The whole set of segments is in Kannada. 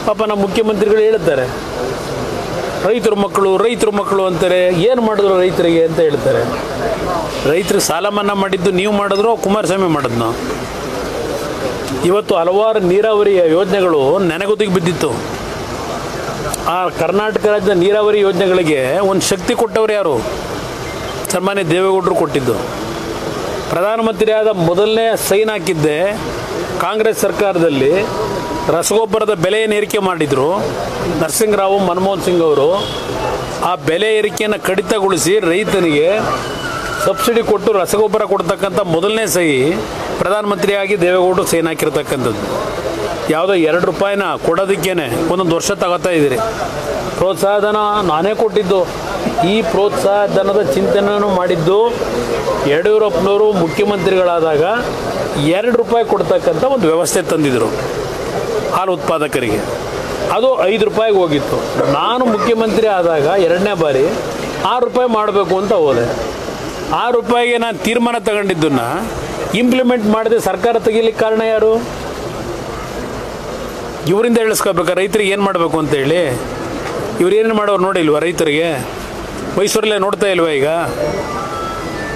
ಪಾಪ ನಮ್ಮ ಮುಖ್ಯಮಂತ್ರಿಗಳು ಹೇಳ್ತಾರೆ ರೈತರ ಮಕ್ಕಳು ಅಂತಾರೆ. ಏನು ಮಾಡಿದ್ರು ರೈತರಿಗೆ ಅಂತ ಹೇಳ್ತಾರೆ. ರೈತರಿಗೆ ಸಾಲ ಮನ್ನಾ ಮಾಡಿದ್ದು ನೀವು ಮಾಡಿದ್ರು ಕುಮಾರಸ್ವಾಮಿ ಮಾಡಿದ್ನು. ಇವತ್ತು ಹಲವಾರು ನೀರಾವರಿ ಯೋಜನೆಗಳು ನೆನೆಗುದಿಗೆ ಬಿದ್ದಿತ್ತು. ಆ ಕರ್ನಾಟಕ ರಾಜ್ಯದ ನೀರಾವರಿ ಯೋಜನೆಗಳಿಗೆ ಒಂದು ಶಕ್ತಿ ಕೊಟ್ಟವರು ಯಾರು? ಸನ್ಮಾನ್ಯ ದೇವೇಗೌಡರು ಕೊಟ್ಟಿದ್ದು. ಪ್ರಧಾನಮಂತ್ರಿ ಆದ ಮೊದಲನೇ ಸೈನ್ ಹಾಕಿದ್ದೆ ಕಾಂಗ್ರೆಸ್ ಸರ್ಕಾರದಲ್ಲಿ. ರಸಗೊಬ್ಬರದ ಬೆಲೆ ಏರಿಕೆ ಮಾಡಿದರು ನರಸಿಂಹರಾವ್ ಮನಮೋಹನ್ ಸಿಂಗ್ ಅವರು. ಆ ಬೆಲೆ ಏರಿಕೆಯನ್ನು ಕಡಿತಗೊಳಿಸಿ ರೈತನಿಗೆ ಸಬ್ಸಿಡಿ ಕೊಟ್ಟು ರಸಗೊಬ್ಬರ ಕೊಡ್ತಕ್ಕಂಥ ಮೊದಲನೇ ಸಹಿ ಪ್ರಧಾನಮಂತ್ರಿಯಾಗಿ ದೇವೇಗೌಡರು ಸೈನ್ ಹಾಕಿರ್ತಕ್ಕಂಥದ್ದು. ಯಾವುದೋ 2 ರೂಪಾಯಿನ ಕೊಡೋದಕ್ಕೇನೆ ಒಂದೊಂದು ವರ್ಷ ತಗೋತಾ ಇದ್ದೀರಿ. ಪ್ರೋತ್ಸಾಹಧನ ನಾನೇ ಕೊಟ್ಟಿದ್ದು. ಈ ಪ್ರೋತ್ಸಾಹಧನದ ಚಿಂತನೆಯನ್ನು ಮಾಡಿದ್ದು ಯಡಿಯೂರಪ್ಪನವರು ಮುಖ್ಯಮಂತ್ರಿಗಳಾದಾಗ 2 ರೂಪಾಯಿ ಕೊಡ್ತಕ್ಕಂಥ ಒಂದು ವ್ಯವಸ್ಥೆ ತಂದಿದ್ದರು ಹಾಲು ಉತ್ಪಾದಕರಿಗೆ. ಅದು 5 ರೂಪಾಯಿಗೆ ಹೋಗಿತ್ತು. ನಾನು ಮುಖ್ಯಮಂತ್ರಿ ಆದಾಗ 2ನೇ ಬಾರಿ 6 ರೂಪಾಯಿ ಮಾಡಬೇಕು ಅಂತ ಹೋದೆ. 6 ರೂಪಾಯಿಗೆ ನಾನು ತೀರ್ಮಾನ ತಗೊಂಡಿದ್ದನ್ನು ಇಂಪ್ಲಿಮೆಂಟ್ ಮಾಡದೆ ಸರ್ಕಾರ ತೆಗೀಲಿಕ್ಕೆ ಕಾರಣ ಯಾರು? ಇವರಿಂದ ಹೇಳಿಸ್ಕೋಬೇಕಾ ರೈತರಿಗೆ ಏನು ಮಾಡಬೇಕು ಅಂತೇಳಿ? ಇವ್ರು ಏನೇನು ಮಾಡೋರು ನೋಡಿಲ್ವಾ ರೈತರಿಗೆ? ಮೈಸೂರಲ್ಲೇ ನೋಡ್ತಾ ಇಲ್ವಾ ಈಗ?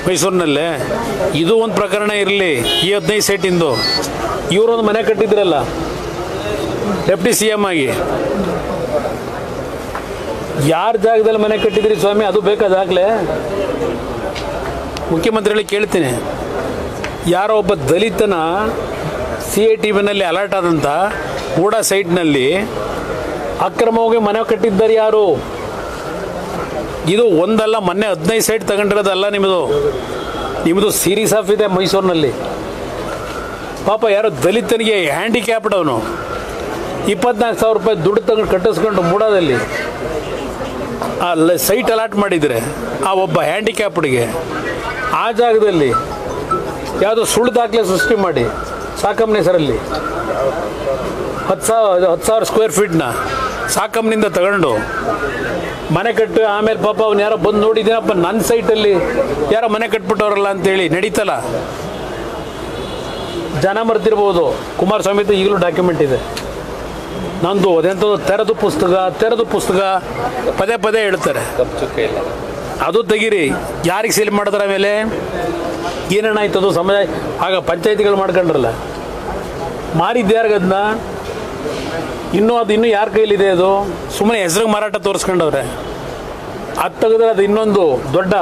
ಮೈಸೂರಿನಲ್ಲೇ ಇದು ಒಂದು ಪ್ರಕರಣ ಇರಲಿ. ಈ 15 ಸೈಟಿಂದು ಇವರೊಂದು ಮನೆ ಕಟ್ಟಿದ್ರಲ್ಲ ಡೆಪ್ಟಿ CM ಆಗಿ. ಯಾರ ಜಾಗದಲ್ಲಿ ಮನೆ ಕಟ್ಟಿದ್ರಿ ಸ್ವಾಮಿ? ಅದು ಬೇಕಾದಾಗಲೇ ಮುಖ್ಯಮಂತ್ರಿಗಳಿಗೆ ಕೇಳ್ತೀನಿ. ಯಾರೋ ಒಬ್ಬ ದಲಿತನ CITVನಲ್ಲಿ ಅಲರ್ಟ್ ಆದಂಥ ಗೂಡಾ ಸೈಟ್ನಲ್ಲಿ ಅಕ್ರಮವಾಗಿ ಮನೆ ಕಟ್ಟಿದ್ದಾರೆ ಯಾರು? ಇದು ಒಂದಲ್ಲ, ಮೊನ್ನೆ 15 ಸೈಟ್ ತಗೊಂಡಿರೋದಲ್ಲ ನಿಮ್ಮದು ಸೀರೀಸ್ ಆಫ್ ಇದೆ ಮೈಸೂರಿನಲ್ಲಿ. ಪಾಪ ಯಾರೋ ದಲಿತನಿಗೆ ಹ್ಯಾಂಡಿಕ್ಯಾಪ್ಡ್ ಅವನು 24,000 ರೂಪಾಯಿ ದುಡ್ಡು ತಗೊಂಡು ಕಟ್ಟಿಸ್ಕೊಂಡು ಮೂಡಾದಲ್ಲಿ ಆ ಸೈಟ್ ಅಲಾಟ್ ಮಾಡಿದರೆ ಆ ಒಬ್ಬ ಹ್ಯಾಂಡಿಕ್ಯಾಪ್ಡ್ಗೆ ಆ ಜಾಗದಲ್ಲಿ ಯಾವುದೋ ಸುಳ್ಳು ದಾಖಲೆ ಸೃಷ್ಟಿ ಮಾಡಿ ಸಾಕಮ್ಮನ ಹೆಸರಲ್ಲಿ 10,000 ಸ್ಕ್ವೇರ್ ಫೀಟ್ನ ಸಾಕಮ್ಮನಿಂದ ತಗೊಂಡು ಮನೆ ಕಟ್ಟು ಆಮೇಲೆ ಪಾಪ ಅವ್ನು ಯಾರೋ ಬಂದು ನೋಡಿದ್ದೀನಪ್ಪ ನನ್ನ ಸೈಟಲ್ಲಿ ಯಾರೋ ಮನೆ ಕಟ್ಬಿಟ್ಟವ್ರಲ್ಲ ಅಂತೇಳಿ ನಡೀತಲ್ಲ. ಜನ ಮರ್ತಿರ್ಬೋದು. ಕುಮಾರಸ್ವಾಮಿ ಈಗಲೂ ಡಾಕ್ಯುಮೆಂಟ್ ಇದೆ ನಂದು. ಅದೆಂಥದ್ದು ತೆರೆದು ಪುಸ್ತಕ ಪದೇ ಹೇಳ್ತಾರೆ. ಅದು ತೆಗೀರಿ. ಯಾರಿಗೆ ಸೇಲ್ ಮಾಡಿದ್ರೆ ಆಮೇಲೆ ಏನೇನಾಯ್ತದು ಸಮಯ ಆಗ ಪಂಚಾಯತಿಗಳು ಮಾಡ್ಕೊಂಡ್ರಲ್ಲ, ಮಾರಿದ್ಯಾರಿಗದನ್ನ? ಇನ್ನೂ ಯಾರ ಕೈಲಿದೆ ಅದು? ಸುಮ್ಮನೆ ಹೆಸರಿಗೆ ಮಾರಾಟ ತೋರಿಸ್ಕೊಂಡವ್ರೆ. ಅದು ತೆಗೆದ್ರೆ ಅದು ಇನ್ನೊಂದು ದೊಡ್ಡ